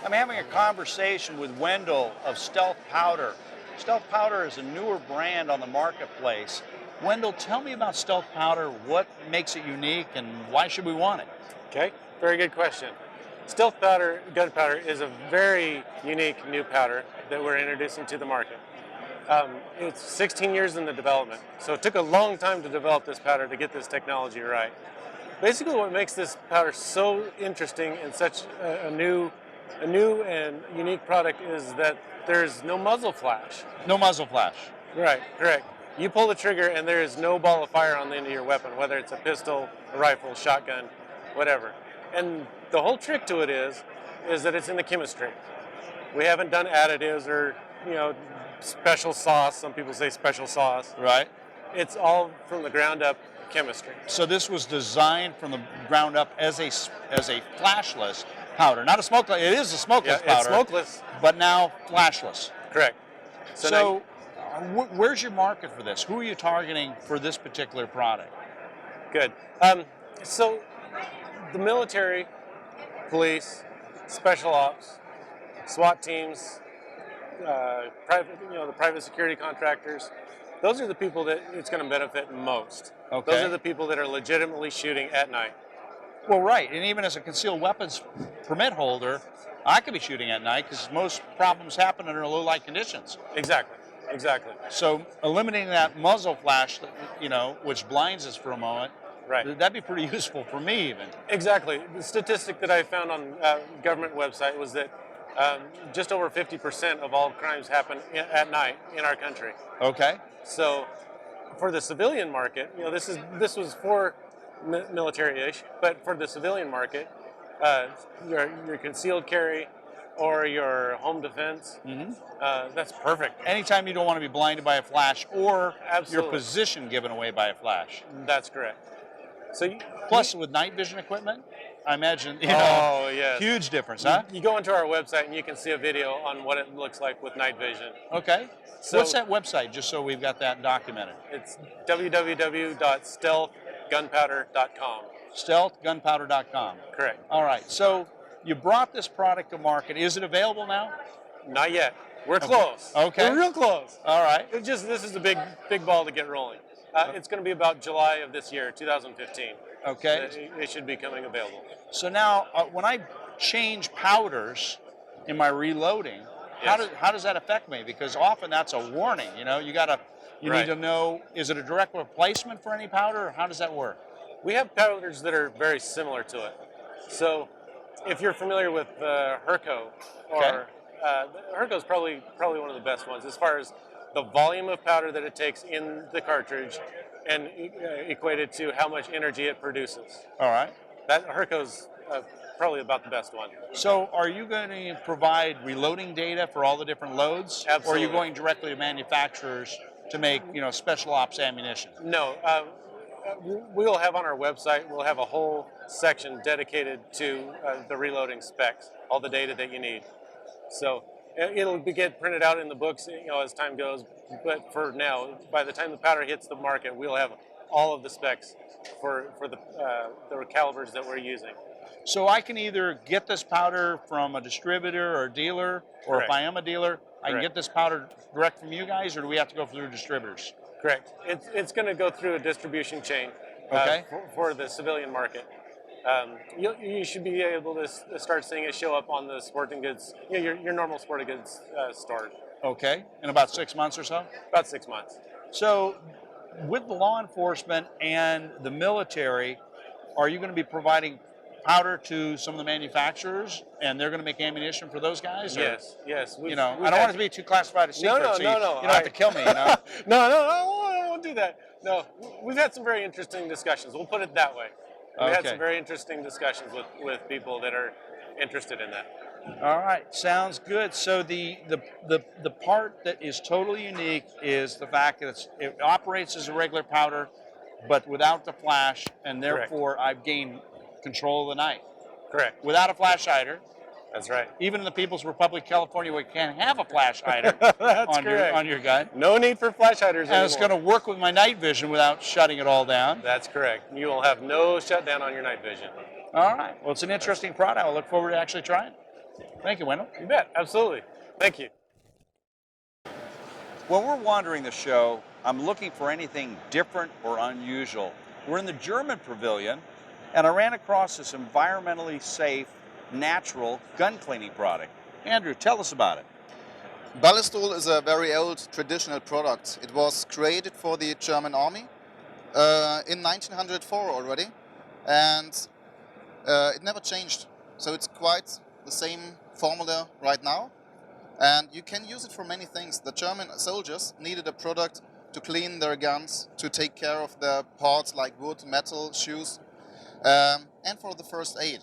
I'm having a conversation with Wendell of Stealth Powder. Stealth Powder is a newer brand on the marketplace. Wendell, tell me about Stealth Powder. What makes it unique and why should we want it? Okay, very good question. Stealth powder, gunpowder, is a very unique new powder that we're introducing to the market. It's 16 years in the development, so it took a long time to develop this powder to get this technology right. Basically, what makes this powder so interesting and such a new and unique product is that there's no muzzle flash. No muzzle flash. Right, correct. You pull the trigger and there is no ball of fire on the end of your weapon, whether it's a pistol, a rifle, shotgun, whatever. And the whole trick to it is that it's in the chemistry. We haven't done additives or, special sauce. Some people say special sauce. Right. It's all from the ground up chemistry. So this was designed from the ground up as a flashless powder, not a smokeless. It is a smokeless powder. It's smokeless, but now flashless. Correct. So where's your market for this? Who are you targeting for this particular product? Good. So the military, police, special ops, SWAT teams, the private security contractors, those are the people that it's going to benefit most. Okay. Those are the people that are legitimately shooting at night. Well, right, and even as a concealed weapons permit holder, I could be shooting at night because most problems happen under low light conditions. Exactly. So eliminating that muzzle flash, which blinds us for a moment, right? That'd be pretty useful for me, even. Exactly. The statistic that I found on government website was that just over 50% of all crimes happen at night in our country. Okay. So for the civilian market, this was for military-ish, but for the civilian market, your concealed carry or your home defense, that's perfect. Anytime you don't want to be blinded by a flash or Absolutely. your position given away by a flash. That's correct. So plus with night vision equipment, I imagine, yes. Huge difference, huh? You go into our website and you can see a video on what it looks like with night vision. Okay. So, what's that website, just so we've got that documented? It's www.stealthgunpowder.com. Stealthgunpowder.com. Correct. All right. So you brought this product to market. Is it available now? Not yet. We're close. Okay. We're real close. All right. This is a big ball to get rolling. It's going to be about July of this year, 2015. Okay. It should be coming available. So now, when I change powders in my reloading, yes. how does that affect me? Because often that's a warning. You right. need to know, is it a direct replacement for any powder, or how does that work? We have powders that are very similar to it. So if you're familiar with Herco, or Herco is probably one of the best ones as far as the volume of powder that it takes in the cartridge and equated to how much energy it produces. All right. That Herco's probably about the best one. So are you going to provide reloading data for all the different loads? Absolutely. Or are you going directly to manufacturers to make special ops ammunition? No. We will have on our website, we'll have a whole section dedicated to the reloading specs, all the data that you need. So it'll get printed out in the books, as time goes. But for now, by the time the powder hits the market, we'll have all of the specs for the calibers that we're using. So I can either get this powder from a distributor or a dealer, or Correct. if I am a dealer, I can get this powder direct from you guys, or do we have to go through distributors? Correct. It's going to go through a distribution chain for the civilian market. You should be able to start seeing it show up on the sporting goods, your normal sporting goods store. Okay, in about 6 months or so? About 6 months. So with the law enforcement and the military, are you going to be providing powder to some of the manufacturers, and they're going to make ammunition for those guys? Or, yes. I don't want it to be too classified a secret. No. You don't have to kill me. No, I won't do that. No, we've had some very interesting discussions. We'll put it that way. We've had some very interesting discussions with people that are interested in that. All right, sounds good. So the part that is totally unique is the fact that it operates as a regular powder, but without the flash, and therefore I've gained control of the night. Correct. Without a flash hider. That's right. Even in the People's Republic of California, we can't have a flash hider on your gun. No need for flash hiders anymore. And it's going to work with my night vision without shutting it all down. That's correct. You will have no shutdown on your night vision. All right. Well, it's an interesting product. I look forward to actually trying it. Thank you, Wendell. You bet, absolutely. Thank you. When we're wandering the show, I'm looking for anything different or unusual. We're in the German pavilion, and I ran across this environmentally safe, natural gun cleaning product. Andrew, tell us about it. Balistol is a very old traditional product. It was created for the German army in 1904 already, and it never changed. So it's quite the same formula right now, and you can use it for many things. The German soldiers needed a product to clean their guns, to take care of their parts like wood, metal, shoes, and for the first aid.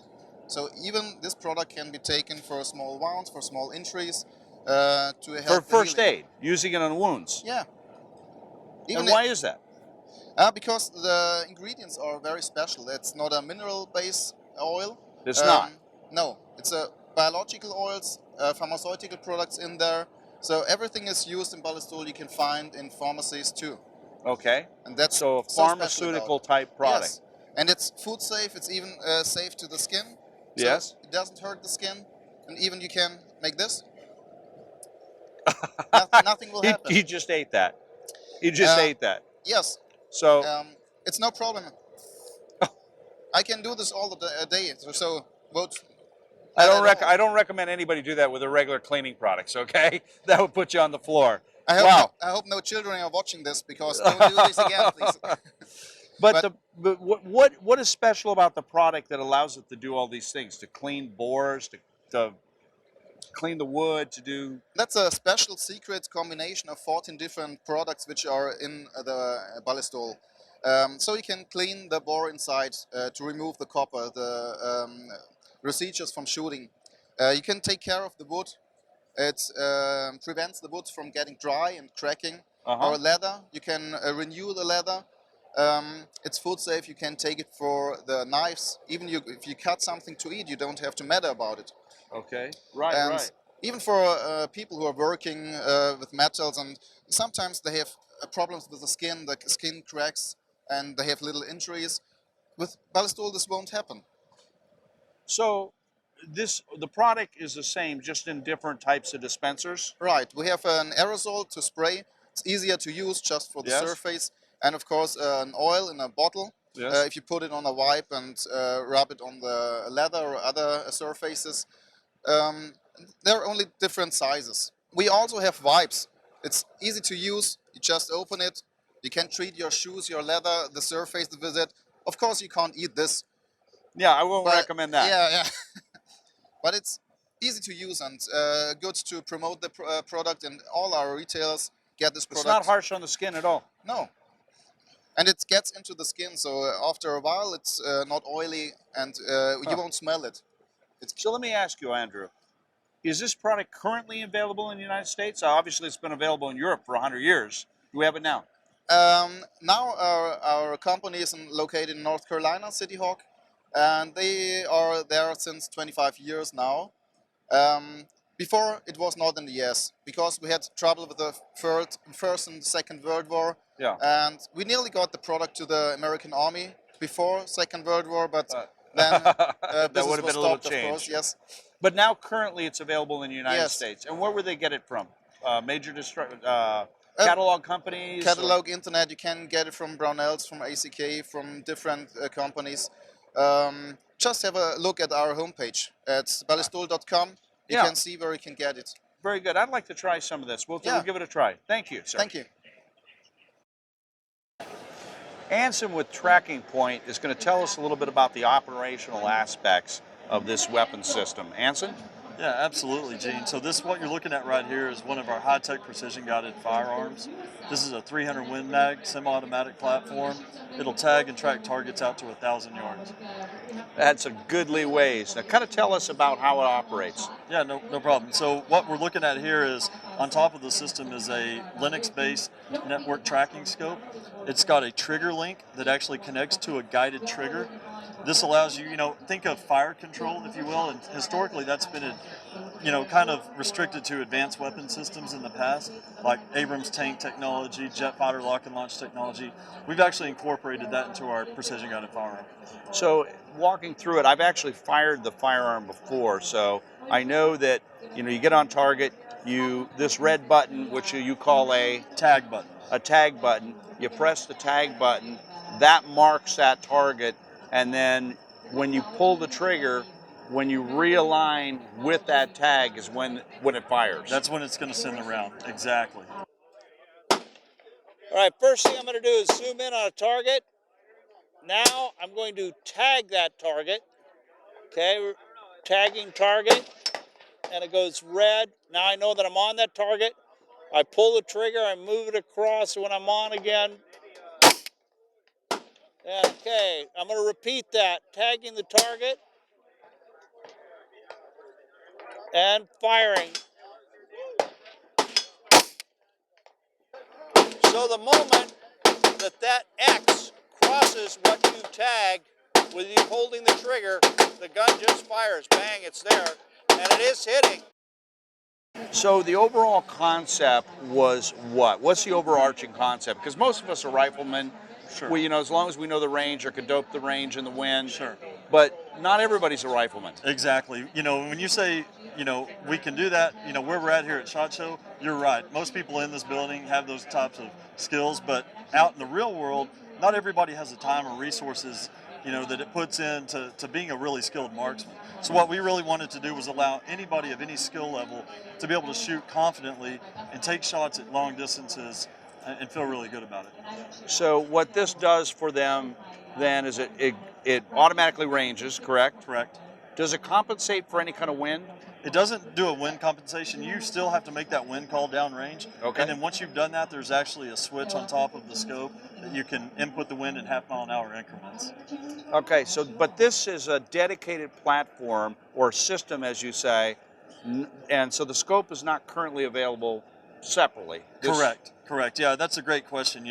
So even this product can be taken for small wounds, for small injuries, to For help the first healing. aid, using it on wounds. Yeah. And why is that? Because the ingredients are very special. It's not a mineral-based oil. It's not. No, it's a biological oils, pharmaceutical products in there. So everything is used in Balistol you can find in pharmacies too. Okay. And that's So a so special pharmaceutical about it. type product. Yes. And it's food safe. It's even safe to the skin. So Yes. it doesn't hurt the skin. And even you can make this. Nothing will happen. He just ate that. He just ate that. Yes. So It's no problem. I can do this all the day. So vote. I don't recommend anybody do that with the regular cleaning products, okay? That would put you on the floor. I hope no children are watching this, because don't do this again, please. But what is special about the product that allows it to do all these things? To clean bores, to clean the wood, to do... That's a special secret combination of 14 different products which are in the Balistol. So you can clean the bore inside to remove the copper, the residues from shooting. You can take care of the wood. It prevents the wood from getting dry and cracking. Or leather, you can renew the leather. It's food safe. You can take it for the knives. Even if you cut something to eat, you don't have to matter about it. Okay, right. Even for people who are working with metals, and sometimes they have problems with the skin cracks and they have little injuries. With Balistol, this won't happen. So the product is the same, just in different types of dispensers? Right. We have an aerosol to spray. It's easier to use just for the surface. And of course, an oil in a bottle. Yes. If you put it on a wipe and rub it on the leather or other surfaces. There are only different sizes. We also have wipes. It's easy to use. You just open it. You can treat your shoes, your leather, the surface with it. Of course, you can't eat this. Yeah, I won't recommend that. Yeah. But it's easy to use and good to promote the product, and all our retailers get this product. It's not harsh on the skin at all. No. And it gets into the skin, so after a while it's not oily, and you won't smell it. So let me ask you, Andrew, is this product currently available in the United States? Obviously, it's been available in Europe for 100 years. Do we have it now? Now our company is located in North Carolina, City Hawk, and they are there since 25 years now. Before, it was not in the US, because we had trouble with the First and Second World War. Yeah. And we nearly got the product to the American Army before Second World War, but then that would have been a little stopped, change. of course, yes. But now currently it's available in the United Yes. States. And where would they get it from? Major catalog companies? Catalog, internet, you can get it from Brownells, from ACK, from different companies. Just have a look at our homepage at balistol.com. You can see where you can get it. Very good. I'd like to try some of this. We'll give it a try. Thank you, sir. Thank you. Anson with Tracking Point is going to tell us a little bit about the operational aspects of this weapon system. Anson? Yeah, absolutely, Gene. So what you're looking at right here is one of our high-tech precision-guided firearms. This is a 300 Win Mag semi-automatic platform. It'll tag and track targets out to 1,000 yards. That's a goodly ways. Now, kind of tell us about how it operates. Yeah, no problem. So what we're looking at here is On top of the system is a Linux-based network tracking scope. It's got a trigger link that actually connects to a guided trigger. This allows you, think of fire control, if you will, and historically that's been kind of restricted to advanced weapon systems in the past, like Abrams tank technology, jet fighter lock and launch technology. We've actually incorporated that into our precision guided firearm. So walking through it, I've actually fired the firearm before, so I know that you get on target, this red button, which you call a tag button. A tag button. You press the tag button, that marks that target, and then when you pull the trigger, when you realign with that tag is when it fires. That's when it's going to send the round. Exactly. All right, first thing I'm going to do is zoom in on a target. Now I'm going to tag that target. Okay, tagging target, and it goes red. Now I know that I'm on that target. I pull the trigger, I move it across when I'm on again. Okay, I'm going to repeat that. Tagging the target and firing. So the moment that X crosses what you tagged with you holding the trigger, the gun just fires. Bang, it's there. And it is hitting. So the overall concept was what? What's the overarching concept? Because most of us are riflemen. Sure. We, as long as we know the range or can dope the range and the wind. Sure. But not everybody's a rifleman. Exactly. When you say, we can do that, where we're at here at SHOT Show, you're right. Most people in this building have those types of skills, but out in the real world, not everybody has the time or resources, that it puts into being a really skilled marksman. So what we really wanted to do was allow anybody of any skill level to be able to shoot confidently and take shots at long distances and feel really good about it. So what this does for them then is it automatically ranges, correct? Correct. Does it compensate for any kind of wind? It doesn't do a wind compensation. You still have to make that wind call downrange. Okay. And then once you've done that, there's actually a switch on top of the scope that you can input the wind in half-mile-an-hour increments. Okay, but this is a dedicated platform or system, as you say, and so the scope is not currently available separately. Correct. Yeah, that's a great question.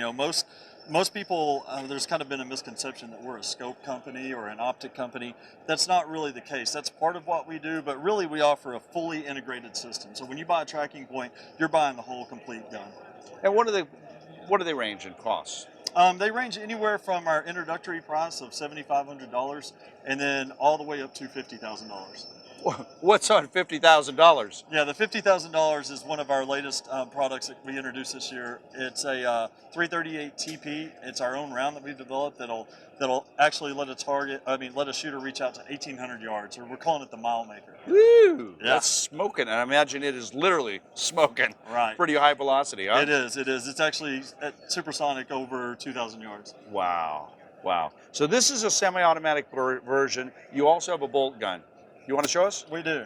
Most people, there's kind of been a misconception that we're a scope company or an optic company. That's not really the case. That's part of what we do, but really we offer a fully integrated system. So when you buy a tracking point, you're buying the whole complete gun. And what do they range in costs? They range anywhere from our introductory price of $7,500 and then all the way up to $50,000. What's on $50,000? Yeah, the $50,000 is one of our latest products that we introduced this year. It's a 338 TP. It's our own round that we've developed that'll actually let a shooter reach out to 1,800 yards, or we're calling it the mile maker. Woo! Yeah. That's smoking, and I imagine it is literally smoking. Right. Pretty high velocity, huh? It is. It's actually at supersonic over 2,000 yards. Wow. So this is a semi-automatic version. You also have a bolt gun. You want to show us? We do.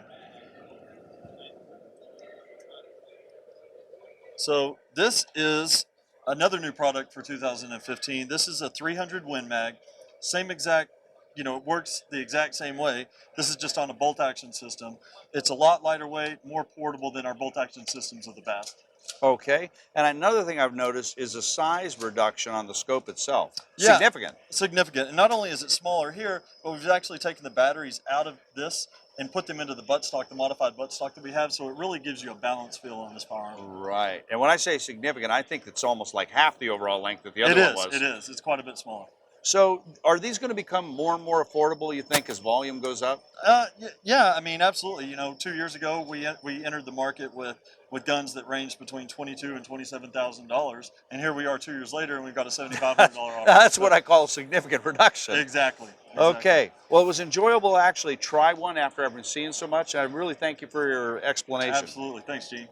So this is another new product for 2015. This is a 300 Win Mag. Same exact, it works the exact same way. This is just on a bolt action system. It's a lot lighter weight, more portable than our bolt action systems of the past. Okay. And another thing I've noticed is a size reduction on the scope itself. Yeah, Significant. And not only is it smaller here, but we've actually taken the batteries out of this and put them into the buttstock, the modified buttstock that we have, so it really gives you a balanced feel on this firearm. Right. And when I say significant, I think it's almost like half the overall length that the other one was. It is. It's quite a bit smaller. So are these going to become more and more affordable, you think, as volume goes up? Yeah, absolutely. 2 years ago, we entered the market with guns that ranged between $22,000 and $27,000, and here we are 2 years later, and we've got a $7,500 offer. That's what I call significant reduction. Exactly. Okay. Well, it was enjoyable to actually try one after I've been seeing so much. I really thank you for your explanation. Absolutely. Thanks, Gene.